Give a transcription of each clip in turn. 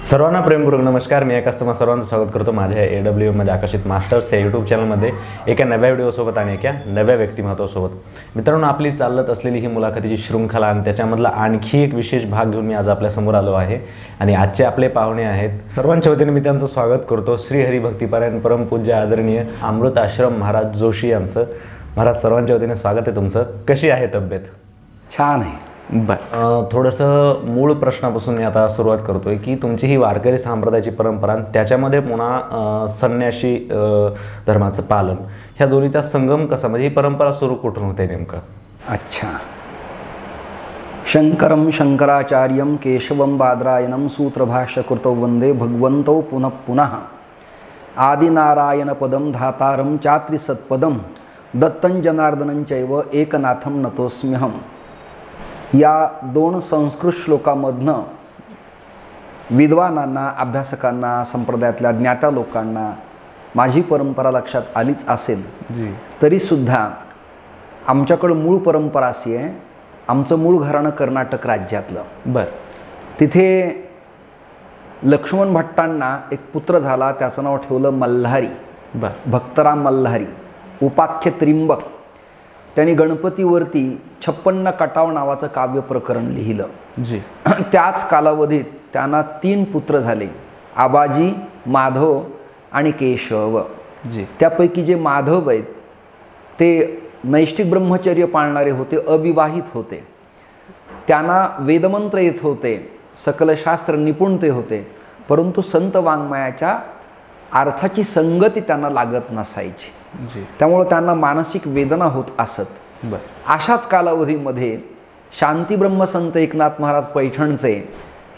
सर्वांना प्रेमपूर्वक नमस्कार. मी आकाश तुम्हा सर्वांचं स्वागत करतो माझ्या AWM मध्ये आकर्षित मास्टर्स या यूट्यूब चॅनलमध्ये एका नव्या व्हिडिओसोबत आणि एका नव्या व्यक्तिमत्वासोबत. मित्रांनो, आपली चालत असलेली ही मुलाखतीची शृंखला आणि त्याच्यामधला आणखी एक विशेष भाग घेऊन मी आज आपल्या समोर आलो आहे. आणि आजचे आपले पाहुणे आहेत, सर्वांच्या वतीने मी त्यांचं स्वागत करतो. श्री हरिभक्तीपरायण परमपूज्य आदरणीय अमृत आश्रम महाराज जोशी यांचं. महाराज, सर्वांच्या वतीने स्वागत आहे तुमचं. कशी आहे तब्येत? छान आहे. थोडंसं मूळ प्रश्नापासून मी आता सुरुवात करतोय की तुमची ही वारकरी संप्रदायाची परंपरा आणि त्याच्यामध्ये पुन्हा संन्यासी धर्माचं पालन, ह्या दोन्हीचा संगम कसा, म्हणजे ही परंपरा सुरू कुठून होते नेमकं? अच्छा. शंकरम शंकराचार्यम केशवम बादरायणम सूत्रभाष्य कृतौ वंदे भगवंतौ पुनः पुनः आदिनारायण पदम धातारम चात्री सत्पदम दत्तं जनार्दनं चैव एकनाथम नतोस्म्यहम. या दोन संस्कृत श्लोकामधनं विद्वानांना, अभ्यासकांना, संप्रदायातल्या ज्ञात्या लोकांना माझी परंपरा लक्षात आलीच असेल तरीसुद्धा आमच्याकडं मूळ परंपरा अशी आहे. आमचं मूळ घराणं कर्नाटक राज्यातलं. तिथे लक्ष्मण भट्टांना एक पुत्र झाला, त्याचं नाव ठेवलं मल्हारी. भक्तराम मल्हारी, उपाख्य त्रिंबक. त्यांनी गणपतीवरती 56 कटाव नावाचं काव्य प्रकरण लिहिलं. त्याच कालावधीत त्यांना 3 पुत्र झाले, आबाजी, माधव आणि केशव. त्यापैकी जे माधव आहेत ते नैष्ठिक ब्रह्मचर्य पाळणारे होते, अविवाहित होते. त्यांना वेदमंत्र येत होते, सकल शास्त्र निपुणते होते, परंतु संत वाङ्मयाच्या अर्थाची संगती त्यांना लागत नसायची. त्यामुळे त्यांना मानसिक वेदना होत असत. अशाच कालावधीमध्ये शांती ब्रह्मसंत एकनाथ महाराज पैठणचे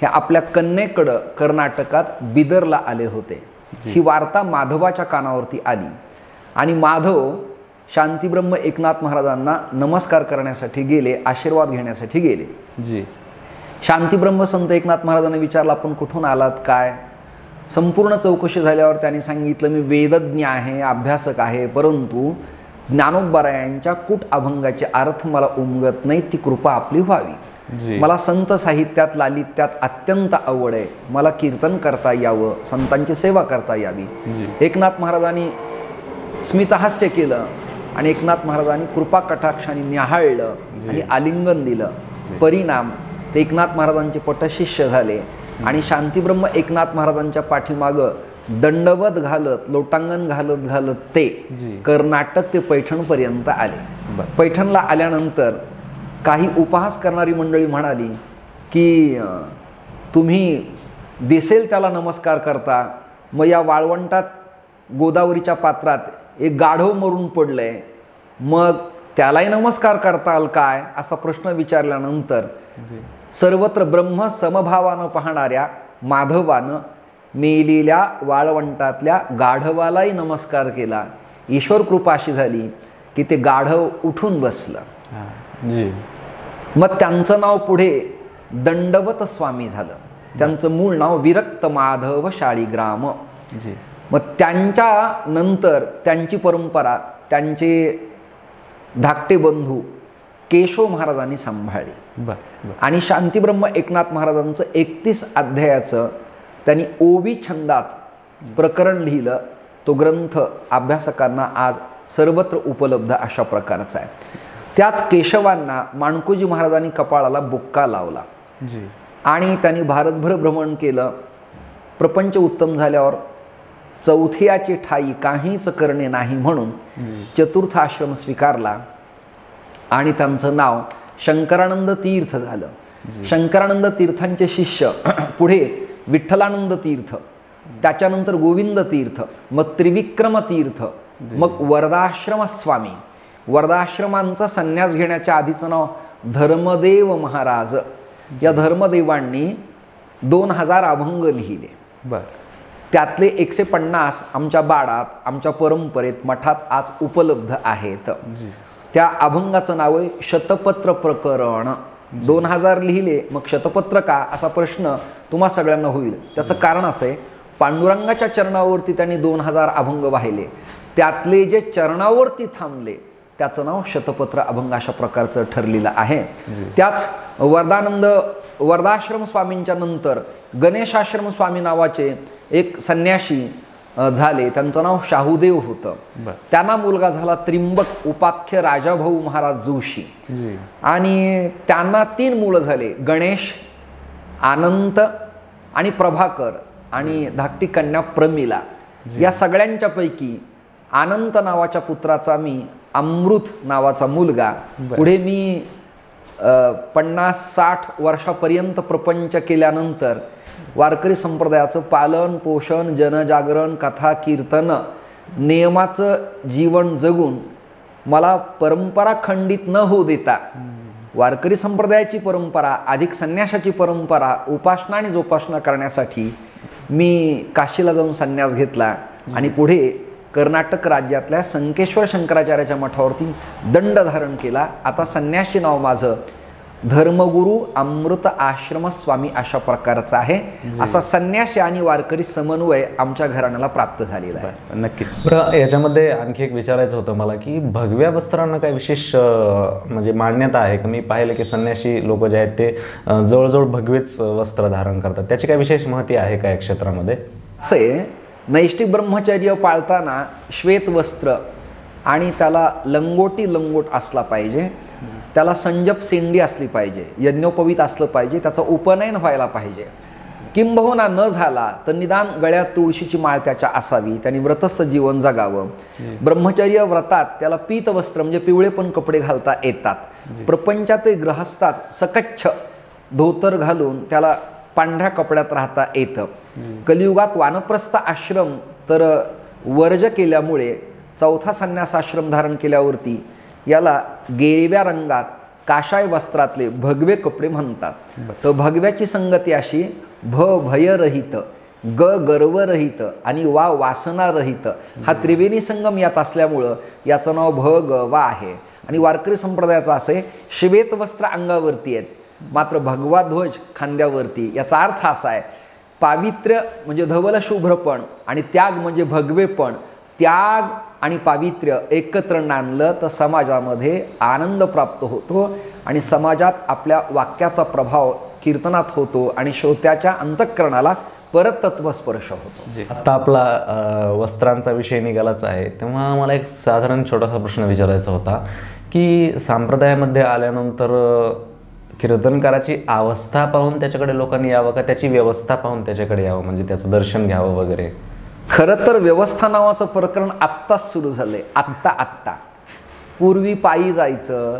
हे आपल्या कन्येकडं कर्नाटकात बिदरला आले होते. ही वार्ता माधवाच्या कानावरती आली आणि माधव शांतीब्रह्म एकनाथ महाराजांना नमस्कार करण्यासाठी गेले, आशीर्वाद घेण्यासाठी गेले. शांतीब्रह्म संत एकनाथ महाराजांनी विचारलं, आपण कुठून आलात, काय? संपूर्ण चौकशी झाल्यावर त्यांनी सांगितलं, मी वेदज्ञ आहे, अभ्यासक आहे, परंतु ज्ञानोबरायांच्या कूट अभंगाचे अर्थ मला उमगत नाही, ती कृपा आपली व्हावी. मला संत साहित्यात, लालित्यात अत्यंत आवड आहे, मला कीर्तन करता यावं, संतांची सेवा करता यावी. एकनाथ महाराजांनी स्मितहास्य केलं आणि एकनाथ महाराजांनी कृपा कटाक्षाने न्याहाळलं आणि आलिंगन दिलं. परिणाम ते एकनाथ महाराजांचे पटशिष्य झाले आणि शांतीब्रह्म एकनाथ महाराजांच्या पाठीमागं दंडवत घालत, लोटांगण घालत घालत ते कर्नाटक ते पैठणपर्यंत आले. पैठणला आल्यानंतर काही उपहास करणारी मंडळी म्हणाली की तुम्ही दिसेल त्याला नमस्कार करता, मग या वाळवंटात गोदावरीच्या पात्रात एक गाढव मरून पडलंय, मग त्यालाही नमस्कार करताल काय, असा प्रश्न विचारल्यानंतर सर्वत्र ब्रह्म समभावानं पाहणाऱ्या माधवानं मेलेल्या वाळवंटातल्या गाढवालाही नमस्कार केला. ईश्वर कृपा अशी झाली की ते गाढव उठून बसलं. मग त्यांचं नाव पुढे दंडवत स्वामी झालं. त्यांचं मूळ नाव विरक्त माधव शाळीग्राम. मग त्यांच्या नंतर त्यांची परंपरा त्यांचे धाकटे बंधू केशव महाराजांनी सांभाळली. आणि शांतीब्रह्म एकनाथ महाराजांचं 31 अध्यायाचं त्यांनी ओवी छंदात प्रकरण लिहिलं. तो ग्रंथ अभ्यासकांना आज सर्वत्र उपलब्ध अशा प्रकारचा आहे. त्याच केशवांना माणकोजी महाराजांनी कपाळाला बुक्का लावला आणि त्यांनी भारतभर भ्रमण केलं. प्रपंच उत्तम झाल्यावर चौथ्याची ठाई काहीच करणे नाही म्हणून चतुर्थ आश्रम स्वीकारला आणि त्यांचं नाव शंकरानंद तीर्थ झालं. शंकरानंद तीर्थांचे शिष्य पुढे विठ्ठलानंद तीर्थ, त्याच्यानंतर गोविंद तीर्थ, मग त्रिविक्रम तीर्थ, मग वरदाश्रम स्वामी. वरदाश्रमांचा संन्यास घेण्याच्या आधीचं नाव धर्मदेव महाराज. या धर्मदेवांनी 2000 अभंग लिहिले. त्यातले 150 आमच्या बाडात, आमच्या परंपरेत, मठात आज उपलब्ध आहेत. त्या अभंगाचं नाव आहे शतपत्र प्रकरण. 2000 लिहिले, मग शतपत्र का, असा प्रश्न तुम्हा सगळ्यांना होईल. त्याचं कारण असं आहे, पांडुरंगाच्या चरणावरती त्यांनी 2000 अभंग वाहिले, त्यातले जे चरणावरती थांबले त्याचं नाव शतपत्र अभंग अशा प्रकारचं ठरलेलं आहे. त्याच वरदाश्रम स्वामींच्या नंतर गणेशाश्रम स्वामी नावाचे एक संन्यासी झाले, त्यांचं नाव शाहूदेव होतं. त्यांना मुलगा झाला त्रिंबक उपाख्य राजाभाऊ महाराज जोशी. आणि त्यांना 3 मुलं झाले, गणेश, अनंत आणि प्रभाकर आणि धाकटी कन्या प्रमिला. या सगळ्यांच्यापैकी अनंत नावाच्या पुत्राचा मी अमृत नावाचा मुलगा, पुढे मी 50-60 वर्षापर्यंत प्रपंच केल्यानंतर वारकरी संप्रदायाचं पालन पोषण, जनजागरण, कथा कीर्तन, नियमाचं जीवन जगून मला परंपरा खंडित न होऊ देता वारकरी संप्रदायाची परंपरा, अधिक संन्यासाची परंपरा, उपासना आणि जोपासना करण्यासाठी मी काशीला जाऊन संन्यास घेतला आणि पुढे कर्नाटक राज्यातल्या संकेश्वर शंकराचार्याच्या मठावरती दंड धारण केला. आता संन्यासी नाव माझं धर्मगुरू अमृत आश्रम स्वामी अशा प्रकारचा आहे. असा संन्यासी आणि वारकरी समन्वय आमच्या घराण्याला प्राप्त झालेला आहे. नक्कीच. बरं, याच्यामध्ये आणखी एक विचारायचं होतं मला की भगव्या वस्त्रांना काय विशेष म्हणजे मान्यता आहे का? मी पाहिलं की संन्यासी लोक जे आहेत ते जवळजवळ भगवेच वस्त्र धारण करतात, त्याची काय विशेष महती आहे का या क्षेत्रामध्ये? असे नैष्टिक ब्रह्मचर्य पाळताना श्वेत वस्त्र आणि त्याला लंगोट असला पाहिजे, त्याला संजप सेंडी असली पाहिजे, यज्ञोपवीत असलं पाहिजे, त्याचं उपनयन व्हायला पाहिजे. किंबहुना न झाला तर निदान गळ्यात तुळशीची माळ त्याच्या असावी, त्यांनी व्रतस्थ जीवन जगावं. ब्रह्मचर्य व्रतात त्याला पीत वस्त्र म्हणजे पिवळे पण कपडे घालता येतात. प्रपंचात ग्रहस्थात सकच्छ धोतर घालून त्याला पांढऱ्या कपड्यात राहता येतं. कलियुगात वानप्रस्थ आश्रम तर वर्ज केल्यामुळे चौथा संन्यास आश्रम धारण केल्यावरती याला गेरव्या रंगात काशाय वस्त्रातले भगवे कपडे म्हणतात. तर भगव्याची संगती अशी भयरहित, गर्वरहित आणि वासनारहित हा त्रिवेणी संगम यात असल्यामुळं याचं नाव भगवा आहे. आणि वारकरी संप्रदायाचं असे श्वेत वस्त्र अंगावरती आहेत, मात्र भगवा ध्वज खांद्यावरती. याचा अर्थ असा आहे, पावित्र्य म्हणजे धवल शुभ्रपण आणि त्याग म्हणजे भगवेपण. त्याग आणि पावित्र्य एकत्र नांदलं तर समाजामध्ये आनंद प्राप्त होतो आणि समाजात आपल्या वाक्याचा प्रभाव कीर्तनात होतो आणि श्रोत्याच्या अंतःकरणाला परत तत्वस्पर्श होतो. आता आपला वस्त्रांचा विषय निघालाच आहे, तेव्हा मला एक साधारण छोटासा प्रश्न विचारायचा होता की संप्रदायामध्ये आल्यानंतर कीर्तनकाराची अवस्था पाहून त्याच्याकडे लोकांनी यावं का त्याची व्यवस्था पाहून त्याच्याकडे यावं, म्हणजे त्याचं दर्शन घ्यावं वगैरे? खरं तर व्यवस्था नावाचं प्रकरण आत्ताच सुरू झालंय. आत्ता पूर्वी पायी जायचं,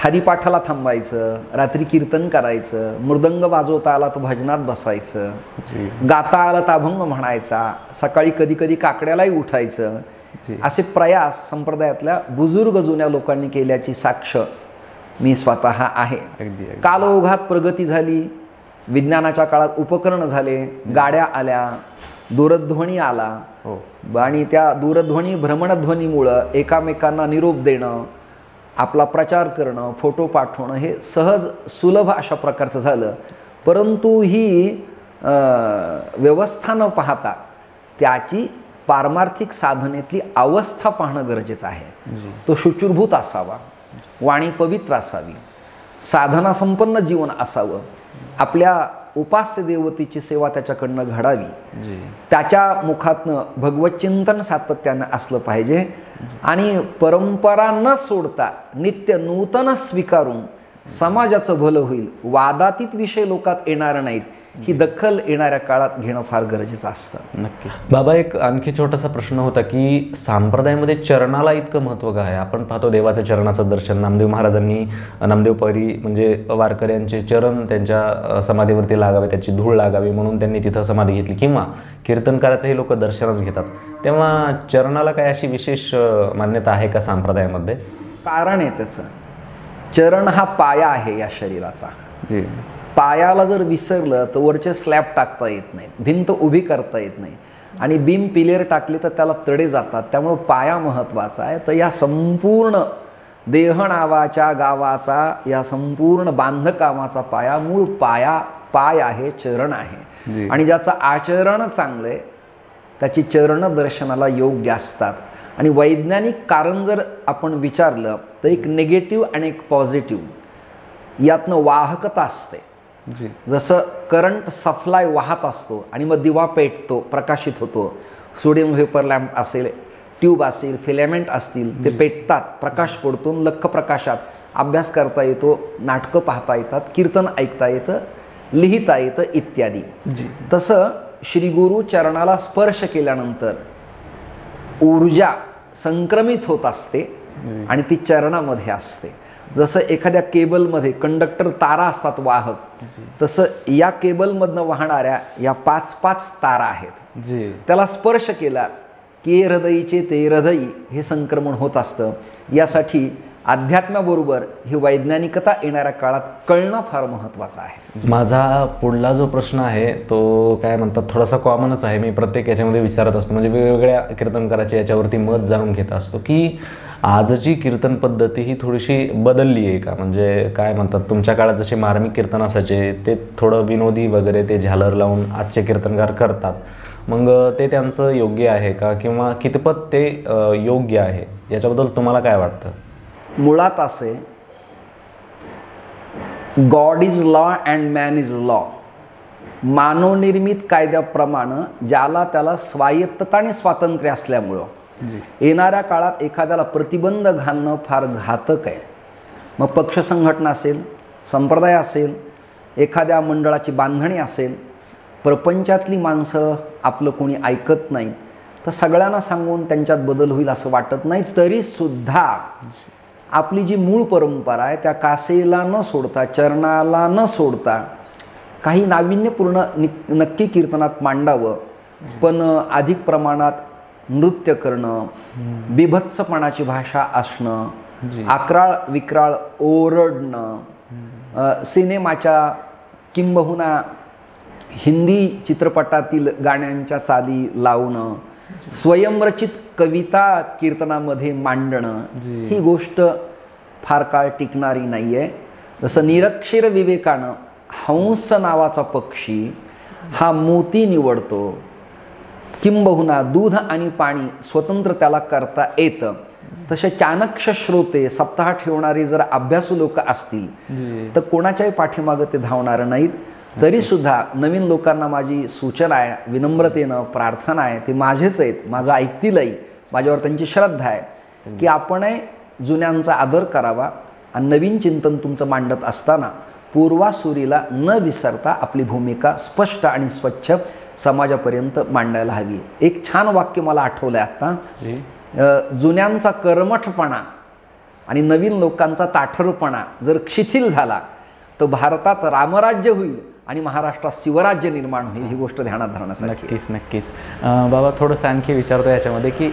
हरिपाठाला थांबायचं, रात्री कीर्तन करायचं, मृदंग वाजवता आला तर भजनात बसायचं, गाता आला तर अभंग म्हणायचा, सकाळी कधी कधी काकड्यालाही उठायचं. असे प्रयास संप्रदायातल्या बुजुर्ग जुन्या लोकांनी केल्याची साक्ष मी स्वतः आहे. कालओघात प्रगती झाली, विज्ञानाच्या काळात उपकरण झाले, गाड्या आल्या, दूरध्वनी आला आणि त्या दूरध्वनी भ्रमणध्वनीमुळं एकामेकांना निरोप देणं, आपला प्रचार करणं, फोटो पाठवणं हे सहज सुलभ अशा प्रकारचं झालं. परंतु ही व्यवस्था न पाहता त्याची पारमार्थिक साधनेतली अवस्था पाहणं गरजेचं आहे. तो शुचिर्भूत असावा, वाणी पवित्र असावी, साधना संपन्न जीवन असावं, आपल्या उपास्य देवतेची सेवा त्याच्याकडनं घडावी, त्याच्या मुखातनं भगवत चिंतन सातत्यानं असलं पाहिजे आणि परंपरा न सोडता नित्य नूतन स्वीकारून समाजाचं भलं होईल, वादातीत विषय लोकात येणार नाहीत, ही दखल येणाऱ्या काळात घेणं फार गरजेचं असतं. नक्की. बाबा, एक आणखी छोटासा प्रश्न होता की संप्रदायामध्ये चरणाला इतकं महत्त्व काय आहे? आपण पाहतो देवाच्या चरणाचं दर्शन नामदेव महाराजांनी, नामदेव परी म्हणजे वारकऱ्यांचे चरण त्यांच्या समाधीवरती लागावे, त्याची धूळ लागावी म्हणून त्यांनी तिथं समाधी घेतली, किंवा कीर्तनकाराचंही लोक दर्शनच घेतात. तेव्हा चरणाला काय अशी विशेष मान्यता आहे का संप्रदायामध्ये? कारण आहे त्याचं. चरण हा पाया आहे या शरीराचा. पायाला जर विसरलं तर वरचे स्लॅब टाकता येत नाहीत, भिंत उभी करता येत नाही आणि बीम पिलेर टाकली तर त्याला तडे जातात. त्यामुळं पाया महत्त्वाचा आहे. तर या संपूर्ण देह नावाच्या गावाचा, या संपूर्ण बांधकामाचा पाया, मूळ पाय आहे, चरण आहे. आणि ज्याचं आचरण चांगलं आहे त्याची चरण दर्शनाला योग्य असतात. आणि वैज्ञानिक कारण जर आपण विचारलं तर एक निगेटिव्ह आणि एक पॉझिटिव्ह यातनं वाहकता असते. जी जसं करंट सप्लाय वाहत असतो आणि मग दिवा पेटतो, प्रकाशित होतो. सोडियम व्हेपर लॅम्प असेल, ट्यूब असेल, फिलेमेंट असतील, ते पेटतात, प्रकाश पडतो, लख्ख प्रकाशात अभ्यास करता येतो, नाटकं पाहता येतात, कीर्तन ऐकता येतं, लिहिता येतं इत्यादी. जी तसं श्री गुरु चरणाला स्पर्श केल्यानंतर ऊर्जा संक्रमित होत असते आणि ती चरणामध्ये असते. जसं एखाद्या केबलमध्ये कंडक्टर तारा असतात वाहक, तसं या केबलमधनं वाहणाऱ्या या 5-5 तारा आहेत. जी त्याला स्पर्श केला की ये हृदयीचे ते हृदयी हे संक्रमण होत असतं. यासाठी अध्यात्माबरोबर ही वैज्ञानिकता येणाऱ्या काळात कळणं फार महत्त्वाचं आहे. माझा पुढला जो प्रश्न आहे तो काय म्हणतात थोडासा कॉमनच आहे. मी प्रत्येक याच्यामध्ये विचारत असतो, म्हणजे वेगवेगळ्या कीर्तनकाराची याच्यावरती मत जाणून घेत असतो की आजची कीर्तन पद्धती ही थोडीशी बदलली आहे का? म्हणजे काय म्हणतात, तुमच्या काळात जसे मार्मिक कीर्तन असायचे ते थोडं विनोदी वगैरे ते झालर लावून आजचे कीर्तनकार करतात, मग ते त्यांचं योग्य आहे का किंवा कितपत ते योग्य आहे, याच्याबद्दल तुम्हाला काय वाटतं? मुळात असे, God is law and man is law. मानवनिर्मित कायद्याप्रमाणे ज्याला त्याला स्वायत्तता आणि स्वातंत्र्य असल्यामुळं येणाऱ्या काळात एखाद्याला प्रतिबंध घालणं फार घातक आहे. मग पक्ष संघटना असेल, संप्रदाय असेल, एखाद्या मंडळाची बांधणी असेल, प्रपंचातली माणसं आपलं कोणी ऐकत नाहीत, तर सगळ्यांना सांगून त्यांच्यात बदल होईल असं वाटत नाही. तरीसुद्धा आपली जी मूळ परंपरा आहे त्या कासेला न सोडता, चरणाला न सोडता काही नाविन्यपूर्ण नक्की कीर्तनात मांडावं, पण अधिक प्रमाणात नृत्य करणं, बिभत्सपणाची भाषा असणं, अक्राळ विक्राळ ओरडणं, सिनेमाच्या किंबहुना हिंदी चित्रपटातील गाण्यांच्या चाली लावणं, स्वयंरचित कविता कीर्तनामध्ये मांडणं, ही गोष्ट फार काळ टिकणारी नाही आहे. जसं निरक्षर विवेकानं हंस नावाचा पक्षी हा मोती निवडतो, किंबहुना दूध आणि पाणी स्वतंत्र त्याला करता येतं, तसे चाणक्य श्रोते सप्ताह ठेवणारे जर अभ्यासू लोक असतील तर कोणाच्याही पाठीमागं ते धावणार नाहीत. तरीसुद्धा नवीन लोकांना माझी सूचना आहे, विनम्रतेनं प्रार्थना आहे, ते माझेच आहेत, माझं ऐकतीलही, माझ्यावर त्यांची श्रद्धा आहे की आपणही जुन्यांचा आदर करावा आणि नवीन चिंतन तुमचं मांडत असताना पूर्वासुरीला न विसरता आपली भूमिका स्पष्ट आणि स्वच्छ समाजापर्यंत मांडायला हवी. एक छान वाक्य मला आठवलं आहे आत्ता, जुन्यांचा कर्मठपणा आणि नवीन लोकांचा ताठरपणा जर शिथिल झाला तर भारतात रामराज्य होईल आणि महाराष्ट्रात शिवराज्य निर्माण होईल. ही गोष्ट ध्यानात धरण्यासाठी. नक्कीच नक्कीच. बाबा थोडंसं आणखी विचारतो याच्यामध्ये की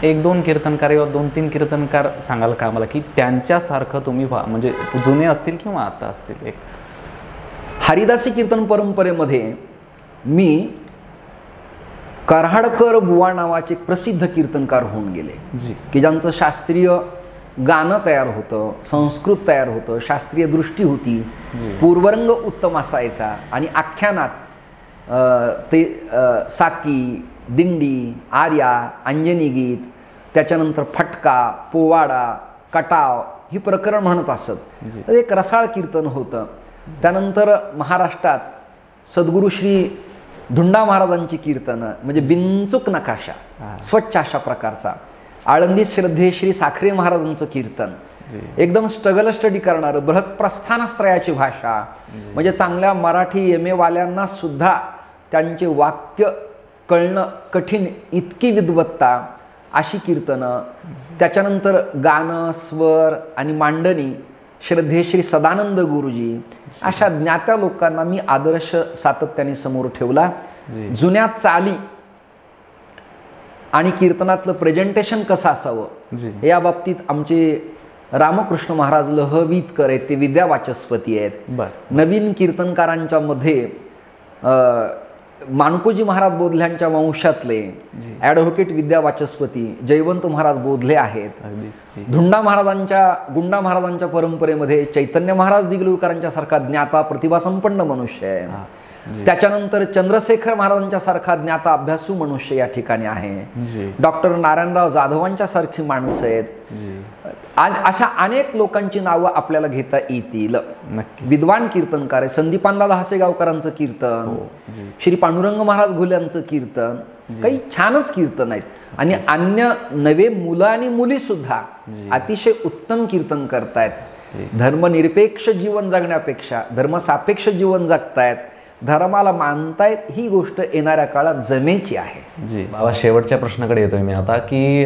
एक दोन कीर्तनकार किंवा 2-3 कीर्तनकार सांगाल का मला की त्यांच्यासारखं तुम्ही म्हणजे जुने असतील किंवा आता असतील? एक हरिदासी कीर्तन परंपरेमध्ये मी कराडकर बुवा नावाचे एक प्रसिद्ध कीर्तनकार होऊन गेले की ज्यांचं शास्त्रीय गाणं तयार होतं, संस्कृत तयार होतं, शास्त्रीय दृष्टी होती, पूर्वरंग उत्तम असायचा आणि आख्यानात ते साकी, दिंडी, आर्या, अंजनी गीत, त्याच्यानंतर फटका, पोवाडा, कटाव ही प्रकरण म्हणत असत. तर एक रसाळ कीर्तन होतं. त्यानंतर महाराष्ट्रात सद्गुरू श्री धुंडा महाराजांची कीर्तनं, म्हणजे बिनचूक नकाशा, स्वच्छ अशा प्रकारचा. आळंदीत श्रद्धे श्री साखरे महाराजांचं कीर्तन, एकदम स्ट्रगल स्टडी करणारं, बृहत प्रस्थानत्रयाची भाषा, म्हणजे चांगल्या मराठी MA वाल्यांना सुद्धा त्यांचे वाक्य कळणं कठीण, इतकी विद्वत्ता अशी कीर्तनं. त्याच्यानंतर गाणं, स्वर आणि मांडणी श्रद्धे श्री सदानंद गुरुजी, अशा ज्ञात्या लोकांना मी आदर्श सातत्याने समोर ठेवला. जुन्या चाली आणि कीर्तनातलं प्रेझेंटेशन कसं असावं या बाबतीत आमचे रामकृष्ण महाराज लहवीतकर आहेत, ते विद्यावाचस्पती आहेत. नवीन कीर्तनकारांच्या मध्ये माणकोजी महाराज बोधल्यांच्या वंशातले ॲडव्होकेट विद्यावाचस्पती जयवंत महाराज बोधले आहेत. गुंडा महाराजांच्या परंपरेमध्ये चैतन्य महाराज दिगलूरकरांच्या सारखा ज्ञाता प्रतिभासंपन्न मनुष्य आहे. त्याच्यानंतर चंद्रशेखर महाराजांच्या सारखा ज्ञाता अभ्यासू मनुष्य या ठिकाणी आहे. जी डॉक्टर नारायणराव जाधवांच्या सारखी माणसं आहेत. जी आज अशा अनेक लोकांची नावं आपल्याला घेता येतील. नक्की. विद्वान कीर्तनकार आहे. संदीपानदादा हासेगावकरांचं कीर्तन, श्री पांडुरंग महाराज घुल्यांचं कीर्तन, काही छानच कीर्तन आहेत. आणि अन्य नवे मुलं आणि मुली सुद्धा अतिशय उत्तम कीर्तन करतायत. धर्मनिरपेक्ष जीवन जगण्यापेक्षा धर्मसापेक्ष जीवन जगतायत, धर्माला मानतायत. ही गोष्ट येणाऱ्या काळात जमेची आहे. जी बाबा, शेवटच्या प्रश्नाकडे येतोय मी आता की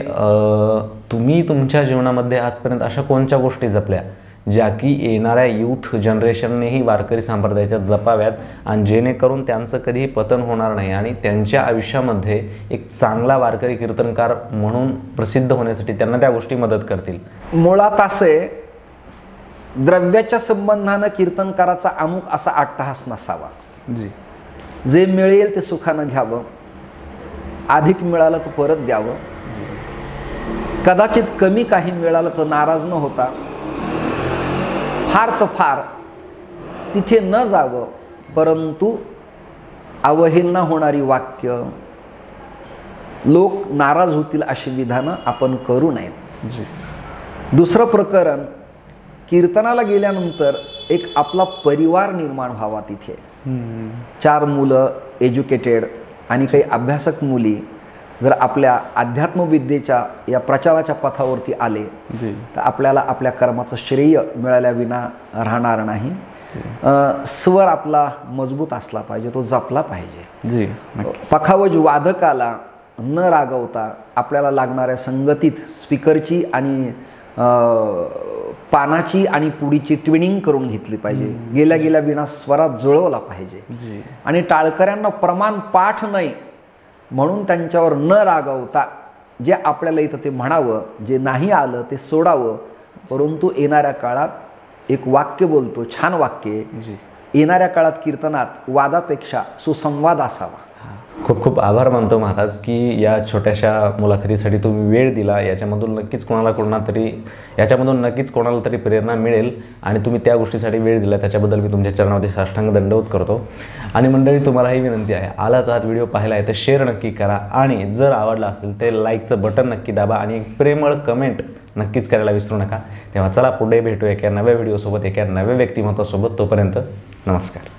तुम्ही तुमच्या जीवनामध्ये आजपर्यंत अशा कोणत्या गोष्टी जपल्या ज्या की येणाऱ्या यूथ जनरेशननेही वारकरी संप्रदायाच्या जपाव्यात आणि जेणेकरून त्यांचं कधीही पतन होणार नाही आणि त्यांच्या आयुष्यामध्ये एक चांगला वारकरी कीर्तनकार म्हणून प्रसिद्ध होण्यासाठी त्यांना त्या गोष्टी मदत करतील? मुळात असे द्रव्याच्या संबंधानं कीर्तनकाराचा अमुक असा अट्टहास नसावा. जी जे मिळेल ते सुखानं घ्यावं, अधिक मिळालं तर परत द्यावं, कदाचित कमी काही मिळालं तर नाराज न होता फार तर फार तिथे न जावं, परंतु अवहेलना होणारी वाक्य, लोक नाराज होतील अशी विधानं आपण करू नयेत. जी दुसरं प्रकरण, कीर्तनाला गेल्यानंतर एक आपला परिवार निर्माण व्हावा. तिथे 4 मुलं एज्युकेटेड आणि काही अभ्यासक मुली जर आपल्या अध्यात्मविद्येच्या या प्रचाराच्या पथावरती आले जी तर आपल्याला आपल्या कर्माचं श्रेय मिळाल्याविना राहणार नाही. स्वर आपला मजबूत असला पाहिजे, तो जपला पाहिजे. जी पखावज वादकाला न रागवता आपल्याला लागणाऱ्या संगतीत स्पीकरची आणि पानाची आणि पुडीची ट्विनिंग करून घेतली पाहिजे. गेल्या गेल्या विना स्वरात जुळवला पाहिजे. जी आणि टाळकऱ्यांना प्रमाण पाठ नाही म्हणून त्यांच्यावर न रागवता जे आपल्याला इथं ते म्हणावं, जे नाही आलं ते सोडावं. परंतु येणाऱ्या काळात एक वाक्य बोलतो, छान वाक्य, जी येणाऱ्या काळात कीर्तनात वादापेक्षा सुसंवाद असावा. खूप खूप आभार मानतो महाराज की या छोट्याशा मुलाखतीसाठी तुम्ही वेळ दिला. याच्यामधून नक्कीच कोणाला तरी प्रेरणा मिळेल आणि तुम्ही त्या गोष्टीसाठी वेळ दिला त्याच्याबद्दल मी तुमच्या चरणावरती साष्टांग दंडवत करतो. आणि मंडळी, तुम्हालाही विनंती आहे, आलाच आहात व्हिडिओ पाहिला आहे तर शेअर नक्की करा आणि जर आवडला असेल तर लाईकचं बटन नक्की दाबा आणि एक प्रेमळ कमेंट नक्कीच करायला विसरू नका. तेव्हा चला पुढे भेटूया एका नव्या व्हिडिओसोबत, एका नव्या व्यक्तिमत्वासोबत. तोपर्यंत नमस्कार.